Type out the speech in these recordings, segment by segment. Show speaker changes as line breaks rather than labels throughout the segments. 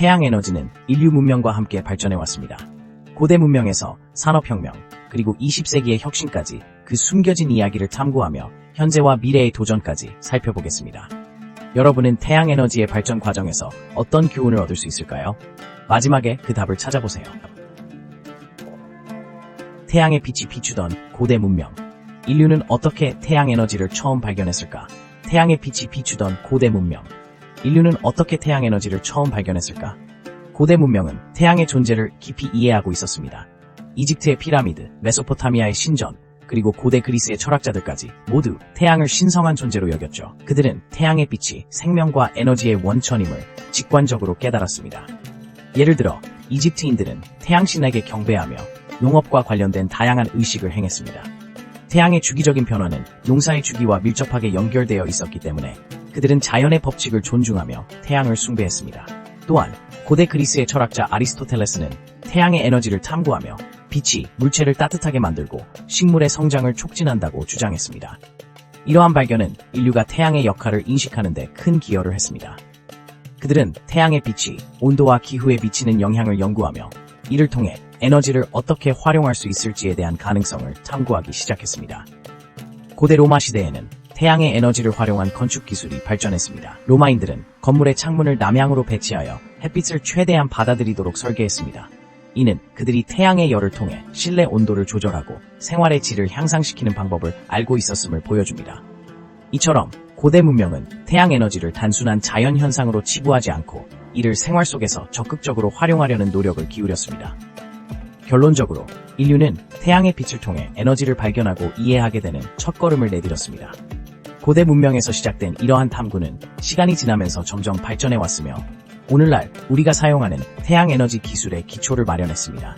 태양 에너지는 인류 문명과 함께 발전해왔습니다. 고대 문명에서 산업혁명, 그리고 20세기의 혁신까지 그 숨겨진 이야기를 탐구하며 현재와 미래의 도전까지 살펴보겠습니다. 여러분은 태양 에너지의 발전 과정에서 어떤 교훈을 얻을 수 있을까요? 마지막에 그 답을 찾아보세요. 태양의 빛이 비추던 고대 문명. 인류는 어떻게 태양 에너지를 처음 발견했을까? 태양의 빛이 비추던 고대 문명. 인류는 어떻게 태양 에너지를 처음 발견했을까? 고대 문명은 태양의 존재를 깊이 이해하고 있었습니다. 이집트의 피라미드, 메소포타미아의 신전, 그리고 고대 그리스의 철학자들까지 모두 태양을 신성한 존재로 여겼죠. 그들은 태양의 빛이 생명과 에너지의 원천임을 직관적으로 깨달았습니다. 예를 들어 이집트인들은 태양신에게 경배하며 농업과 관련된 다양한 의식을 행했습니다. 태양의 주기적인 변화는 농사의 주기와 밀접하게 연결되어 있었기 때문에 그들은 자연의 법칙을 존중하며 태양을 숭배했습니다. 또한 고대 그리스의 철학자 아리스토텔레스는 태양의 에너지를 탐구하며 빛이 물체를 따뜻하게 만들고 식물의 성장을 촉진한다고 주장했습니다. 이러한 발견은 인류가 태양의 역할을 인식하는 데 큰 기여를 했습니다. 그들은 태양의 빛이 온도와 기후에 미치는 영향을 연구하며 이를 통해 에너지를 어떻게 활용할 수 있을지에 대한 가능성을 탐구하기 시작했습니다. 고대 로마 시대에는 태양의 에너지를 활용한 건축 기술이 발전했습니다. 로마인들은 건물의 창문을 남향으로 배치하여 햇빛을 최대한 받아들이도록 설계했습니다. 이는 그들이 태양의 열을 통해 실내 온도를 조절하고 생활의 질을 향상시키는 방법을 알고 있었음을 보여줍니다. 이처럼 고대 문명은 태양 에너지를 단순한 자연 현상으로 치부하지 않고 이를 생활 속에서 적극적으로 활용하려는 노력을 기울였습니다. 결론적으로 인류는 태양의 빛을 통해 에너지를 발견하고 이해하게 되는 첫걸음을 내디뎠습니다. 고대 문명에서 시작된 이러한 탐구는 시간이 지나면서 점점 발전해왔으며 오늘날 우리가 사용하는 태양 에너지 기술의 기초를 마련했습니다.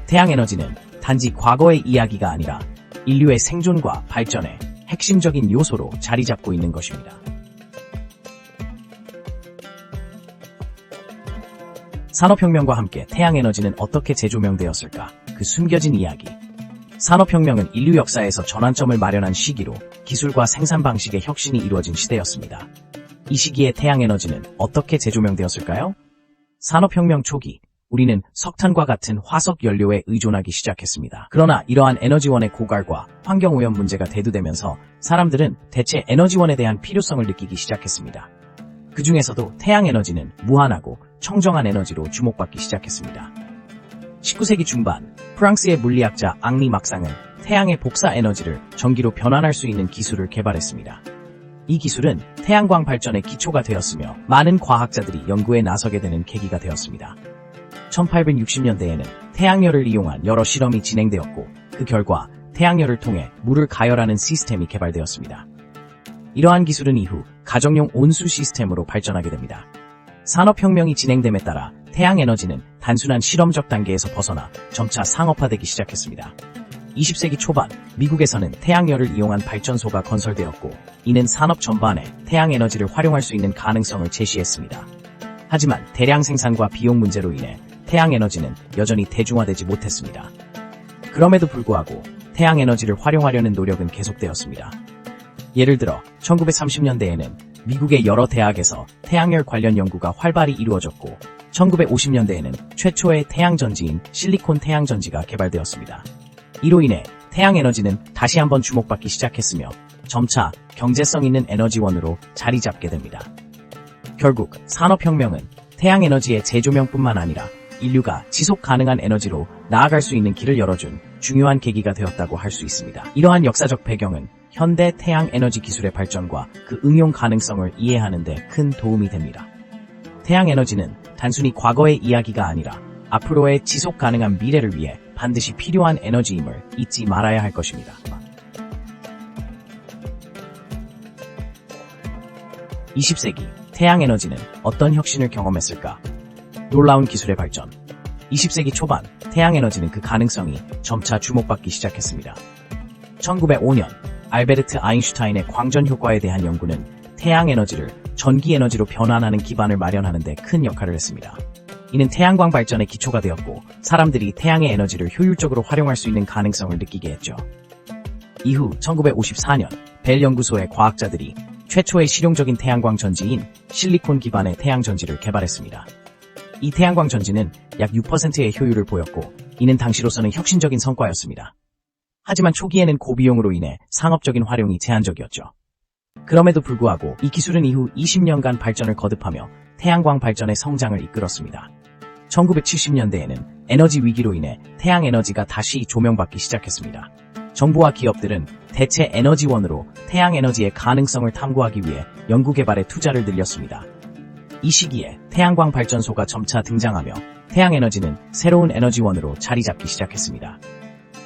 태양 에너지는 단지 과거의 이야기가 아니라 인류의 생존과 발전의 핵심적인 요소로 자리 잡고 있는 것입니다. 산업혁명과 함께 태양 에너지는 어떻게 재조명되었을까? 그 숨겨진 이야기. 산업혁명은 인류 역사에서 전환점을 마련한 시기로 기술과 생산 방식의 혁신이 이루어진 시대였습니다. 이 시기에 태양 에너지는 어떻게 재조명되었을까요? 산업혁명 초기, 우리는 석탄과 같은 화석 연료에 의존하기 시작했습니다. 그러나 이러한 에너지원의 고갈과 환경오염 문제가 대두되면서 사람들은 대체 에너지원에 대한 필요성을 느끼기 시작했습니다. 그 중에서도 태양 에너지는 무한하고 청정한 에너지로 주목받기 시작했습니다. 19세기 중반, 프랑스의 물리학자 앙리 막상은 태양의 복사 에너지를 전기로 변환할 수 있는 기술을 개발했습니다. 이 기술은 태양광 발전의 기초가 되었으며 많은 과학자들이 연구에 나서게 되는 계기가 되었습니다. 1860년대에는 태양열을 이용한 여러 실험이 진행되었고 그 결과 태양열을 통해 물을 가열하는 시스템이 개발되었습니다. 이러한 기술은 이후 가정용 온수 시스템으로 발전하게 됩니다. 산업혁명이 진행됨에 따라 태양 에너지는 단순한 실험적 단계에서 벗어나 점차 상업화되기 시작했습니다. 20세기 초반, 미국에서는 태양열을 이용한 발전소가 건설되었고 이는 산업 전반에 태양 에너지를 활용할 수 있는 가능성을 제시했습니다. 하지만 대량 생산과 비용 문제로 인해 태양 에너지는 여전히 대중화되지 못했습니다. 그럼에도 불구하고 태양 에너지를 활용하려는 노력은 계속되었습니다. 예를 들어 1930년대에는 미국의 여러 대학에서 태양열 관련 연구가 활발히 이루어졌고 1950년대에는 최초의 태양전지인 실리콘 태양전지가 개발되었습니다. 이로 인해 태양 에너지는 다시 한번 주목받기 시작했으며 점차 경제성 있는 에너지원으로 자리 잡게 됩니다. 결국 산업혁명은 태양 에너지의 재조명뿐만 아니라 인류가 지속 가능한 에너지로 나아갈 수 있는 길을 열어준 중요한 계기가 되었다고 할 수 있습니다. 이러한 역사적 배경은 현대 태양 에너지 기술의 발전과 그 응용 가능성을 이해하는 데 큰 도움이 됩니다. 태양 에너지는 단순히 과거의 이야기가 아니라 앞으로의 지속 가능한 미래를 위해 반드시 필요한 에너지임을 잊지 말아야 할 것입니다. 20세기 태양 에너지는 어떤 혁신을 경험했을까? 놀라운 기술의 발전. 20세기 초반 태양 에너지는 그 가능성이 점차 주목받기 시작했습니다. 1905년 알베르트 아인슈타인의 광전 효과에 대한 연구는 태양 에너지를 전기 에너지로 변환하는 기반을 마련하는 데 큰 역할을 했습니다. 이는 태양광 발전의 기초가 되었고 사람들이 태양의 에너지를 효율적으로 활용할 수 있는 가능성을 느끼게 했죠. 이후 1954년 벨 연구소의 과학자들이 최초의 실용적인 태양광 전지인 실리콘 기반의 태양전지를 개발했습니다. 이 태양광 전지는 약 6%의 효율을 보였고 이는 당시로서는 혁신적인 성과였습니다. 하지만 초기에는 고비용으로 인해 상업적인 활용이 제한적이었죠. 그럼에도 불구하고 이 기술은 이후 20년간 발전을 거듭하며 태양광 발전의 성장을 이끌었습니다. 1970년대에는 에너지 위기로 인해 태양에너지가 다시 조명받기 시작했습니다. 정부와 기업들은 대체 에너지원으로 태양에너지의 가능성을 탐구하기 위해 연구개발에 투자를 늘렸습니다. 이 시기에 태양광 발전소가 점차 등장하며 태양에너지는 새로운 에너지원으로 자리 잡기 시작했습니다.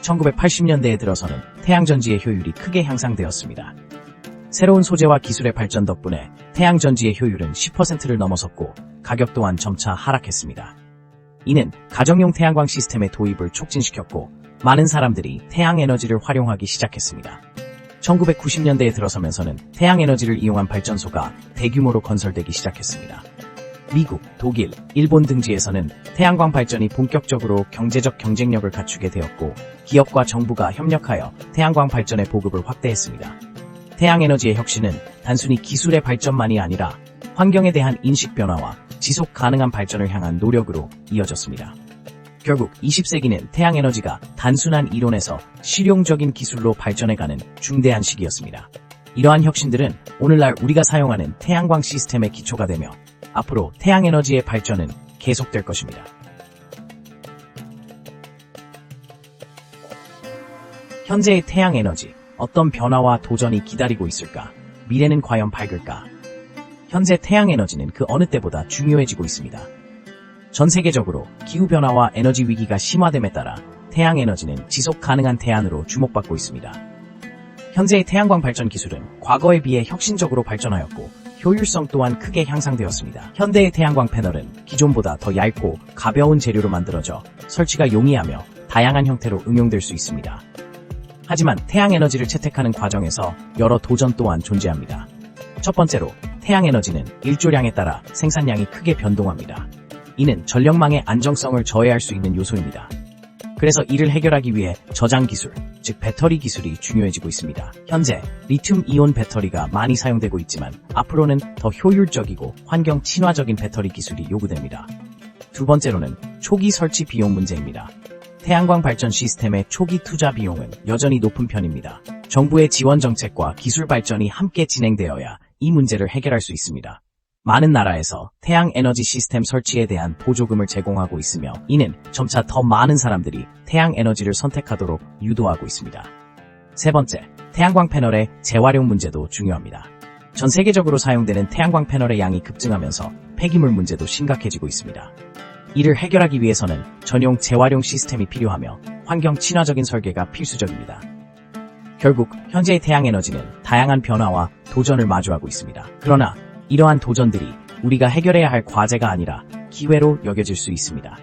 1980년대에 들어서는 태양전지의 효율이 크게 향상되었습니다. 새로운 소재와 기술의 발전 덕분에 태양전지의 효율은 10%를 넘어섰고 가격 또한 점차 하락했습니다. 이는 가정용 태양광 시스템의 도입을 촉진시켰고 많은 사람들이 태양에너지를 활용하기 시작했습니다. 1990년대에 들어서면서는 태양에너지를 이용한 발전소가 대규모로 건설되기 시작했습니다. 미국, 독일, 일본 등지에서는 태양광 발전이 본격적으로 경제적 경쟁력을 갖추게 되었고 기업과 정부가 협력하여 태양광 발전의 보급을 확대했습니다. 태양에너지의 혁신은 단순히 기술의 발전만이 아니라 환경에 대한 인식 변화와 지속 가능한 발전을 향한 노력으로 이어졌습니다. 결국 20세기는 태양에너지가 단순한 이론에서 실용적인 기술로 발전해가는 중대한 시기였습니다. 이러한 혁신들은 오늘날 우리가 사용하는 태양광 시스템의 기초가 되며 앞으로 태양에너지의 발전은 계속될 것입니다. 현재의 태양에너지, 어떤 변화와 도전이 기다리고 있을까? 미래는 과연 밝을까? 현재 태양에너지는 그 어느 때보다 중요해지고 있습니다. 전 세계적으로 기후변화와 에너지 위기가 심화됨에 따라 태양에너지는 지속 가능한 대안으로 주목받고 있습니다. 현재의 태양광 발전 기술은 과거에 비해 혁신적으로 발전하였고 효율성 또한 크게 향상되었습니다. 현대의 태양광 패널은 기존보다 더 얇고 가벼운 재료로 만들어져 설치가 용이하며 다양한 형태로 응용될 수 있습니다. 하지만 태양에너지를 채택하는 과정에서 여러 도전 또한 존재합니다. 첫 번째로 태양에너지는 일조량에 따라 생산량이 크게 변동합니다. 이는 전력망의 안정성을 저해할 수 있는 요소입니다. 그래서 이를 해결하기 위해 저장 기술, 즉 배터리 기술이 중요해지고 있습니다. 현재 리튬이온 배터리가 많이 사용되고 있지만 앞으로는 더 효율적이고 환경 친화적인 배터리 기술이 요구됩니다. 두 번째로는 초기 설치 비용 문제입니다. 태양광 발전 시스템의 초기 투자 비용은 여전히 높은 편입니다. 정부의 지원 정책과 기술 발전이 함께 진행되어야 이 문제를 해결할 수 있습니다. 많은 나라에서 태양에너지 시스템 설치에 대한 보조금을 제공하고 있으며 이는 점차 더 많은 사람들이 태양에너지를 선택하도록 유도하고 있습니다. 세 번째, 태양광 패널의 재활용 문제도 중요합니다. 전 세계적으로 사용되는 태양광 패널의 양이 급증하면서 폐기물 문제도 심각해지고 있습니다. 이를 해결하기 위해서는 전용 재활용 시스템이 필요하며 환경 친화적인 설계가 필수적입니다. 결국 현재의 태양에너지는 다양한 변화와 도전을 마주하고 있습니다. 그러나 이러한 도전들이 우리가 해결해야 할 과제가 아니라 기회로 여겨질 수 있습니다.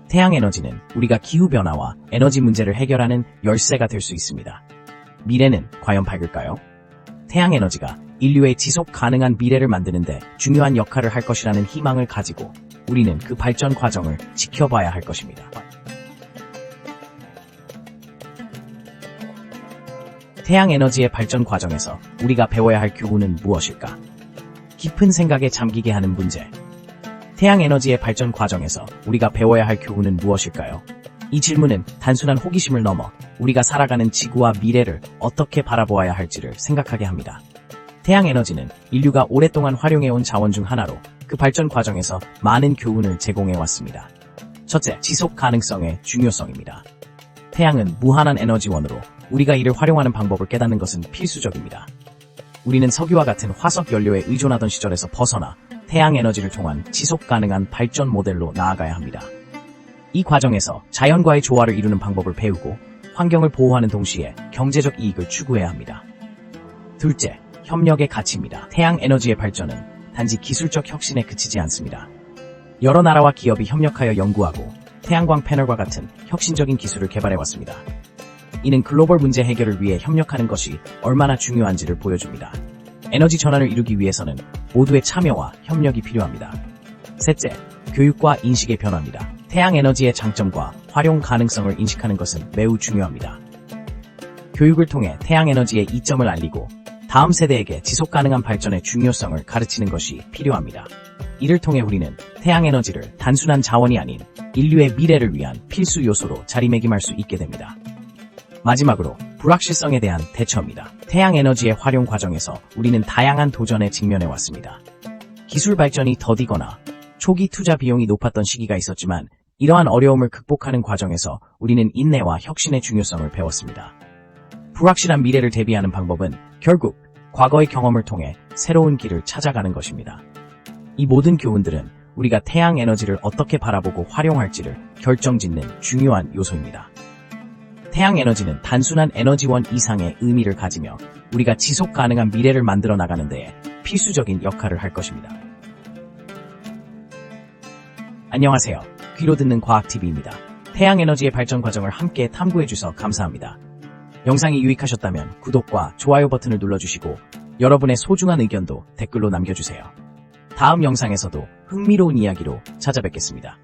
태양에너지는 우리가 기후변화와 에너지 문제를 해결하는 열쇠가 될 수 있습니다. 미래는 과연 밝을까요? 태양에너지가 인류의 지속 가능한 미래를 만드는데 중요한 역할을 할 것이라는 희망을 가지고 우리는 그 발전 과정을 지켜봐야 할 것입니다. 태양에너지의 발전 과정에서 우리가 배워야 할 교훈은 무엇일까? 깊은 생각에 잠기게 하는 문제. 태양에너지의 발전 과정에서 우리가 배워야 할 교훈은 무엇일까요? 이 질문은 단순한 호기심을 넘어 우리가 살아가는 지구와 미래를 어떻게 바라보아야 할지를 생각하게 합니다. 태양에너지는 인류가 오랫동안 활용해온 자원 중 하나로 그 발전 과정에서 많은 교훈을 제공해왔습니다. 첫째, 지속 가능성의 중요성입니다. 태양은 무한한 에너지원으로 우리가 이를 활용하는 방법을 깨닫는 것은 필수적입니다. 우리는 석유와 같은 화석 연료에 의존하던 시절에서 벗어나 태양에너지를 통한 지속 가능한 발전 모델로 나아가야 합니다. 이 과정에서 자연과의 조화를 이루는 방법을 배우고 환경을 보호하는 동시에 경제적 이익을 추구해야 합니다. 둘째, 협력의 가치입니다. 태양에너지의 발전은 단지 기술적 혁신에 그치지 않습니다. 여러 나라와 기업이 협력하여 연구하고 태양광 패널과 같은 혁신적인 기술을 개발해왔습니다. 이는 글로벌 문제 해결을 위해 협력하는 것이 얼마나 중요한지를 보여줍니다. 에너지 전환을 이루기 위해서는 모두의 참여와 협력이 필요합니다. 셋째, 교육과 인식의 변화입니다. 태양에너지의 장점과 활용 가능성을 인식하는 것은 매우 중요합니다. 교육을 통해 태양에너지의 이점을 알리고 다음 세대에게 지속가능한 발전의 중요성을 가르치는 것이 필요합니다. 이를 통해 우리는 태양 에너지를 단순한 자원이 아닌 인류의 미래를 위한 필수 요소로 자리매김할 수 있게 됩니다. 마지막으로 불확실성에 대한 대처입니다. 태양 에너지의 활용 과정에서 우리는 다양한 도전에 직면해 왔습니다. 기술 발전이 더디거나 초기 투자 비용이 높았던 시기가 있었지만 이러한 어려움을 극복하는 과정에서 우리는 인내와 혁신의 중요성을 배웠습니다. 불확실한 미래를 대비하는 방법은 결국 과거의 경험을 통해 새로운 길을 찾아가는 것입니다. 이 모든 교훈들은 우리가 태양 에너지를 어떻게 바라보고 활용할지를 결정짓는 중요한 요소입니다. 태양 에너지는 단순한 에너지원 이상의 의미를 가지며 우리가 지속 가능한 미래를 만들어 나가는 데에 필수적인 역할을 할 것입니다. 안녕하세요. 귀로 듣는 과학TV입니다. 태양 에너지의 발전 과정을 함께 탐구해주셔서 감사합니다. 영상이 유익하셨다면 구독과 좋아요 버튼을 눌러주시고 여러분의 소중한 의견도 댓글로 남겨주세요. 다음 영상에서도 흥미로운 이야기로 찾아뵙겠습니다.